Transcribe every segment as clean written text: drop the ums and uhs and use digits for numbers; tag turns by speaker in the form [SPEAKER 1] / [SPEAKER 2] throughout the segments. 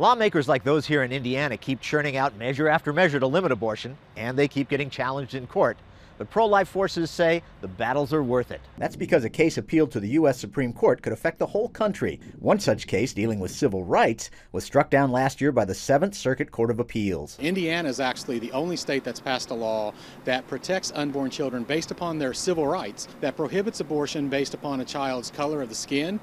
[SPEAKER 1] Lawmakers like those here in Indiana keep churning out measure after measure to limit abortion, and they keep getting challenged in court. But pro-life forces say the battles are worth it. That's because a case appealed to the U.S. Supreme Court could affect the whole country. One such case, dealing with civil rights, was struck down last year by the 7th Circuit Court of Appeals.
[SPEAKER 2] Indiana is actually the only state that's passed a law that protects unborn children based upon their civil rights, that prohibits abortion based upon a child's color of the skin,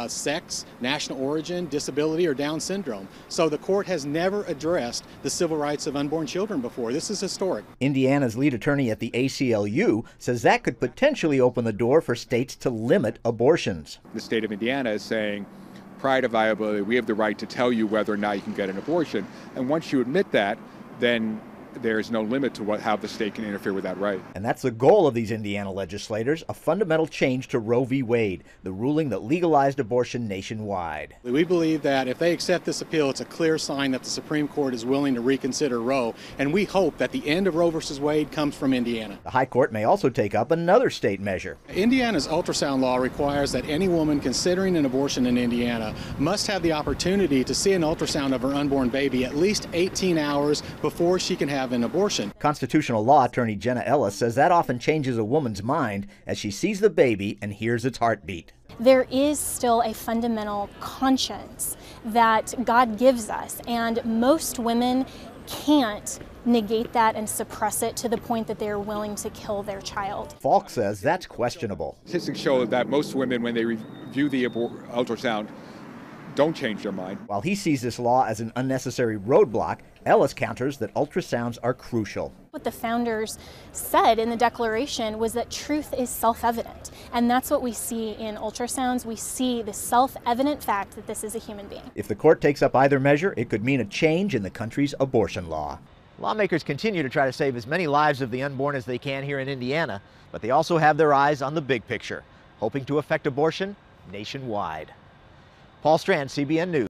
[SPEAKER 2] sex, national origin, disability, or Down syndrome. So the court has never addressed the civil rights of unborn children before. This is historic.
[SPEAKER 1] Indiana's lead attorney at the ACLU says that could potentially open the door for states to limit abortions.
[SPEAKER 3] The state of Indiana is saying, prior to viability, we have the right to tell you whether or not you can get an abortion. And once you admit that, then there is no limit to how the state can interfere with that right.
[SPEAKER 1] And that's the goal of these Indiana legislators, a fundamental change to Roe v. Wade, the ruling that legalized abortion nationwide.
[SPEAKER 2] We believe that if they accept this appeal, it's a clear sign that the Supreme Court is willing to reconsider Roe, and we hope that the end of Roe v. Wade comes from Indiana.
[SPEAKER 1] The High Court may also take up another state measure.
[SPEAKER 2] Indiana's ultrasound law requires that any woman considering an abortion in Indiana must have the opportunity to see an ultrasound of her unborn baby at least 18 hours before she can have an abortion.
[SPEAKER 1] Constitutional law attorney Jenna Ellis says that often changes a woman's mind as she sees the baby and hears its heartbeat.
[SPEAKER 4] There is still a fundamental conscience that God gives us, and most women can't negate that and suppress it to the point that they're willing to kill their child.
[SPEAKER 1] Falk says that's questionable.
[SPEAKER 3] Statistics show that most women, when they review the ultrasound, don't change their mind.
[SPEAKER 1] While he sees this law as an unnecessary roadblock, Ellis counters that ultrasounds are crucial.
[SPEAKER 4] What the founders said in the Declaration was that truth is self-evident, and that's what we see in ultrasounds. We see the self-evident fact that this is a human being.
[SPEAKER 1] If the court takes up either measure, it could mean a change in the country's abortion law. Lawmakers continue to try to save as many lives of the unborn as they can here in Indiana, but they also have their eyes on the big picture, hoping to affect abortion nationwide. Paul Strand, CBN News.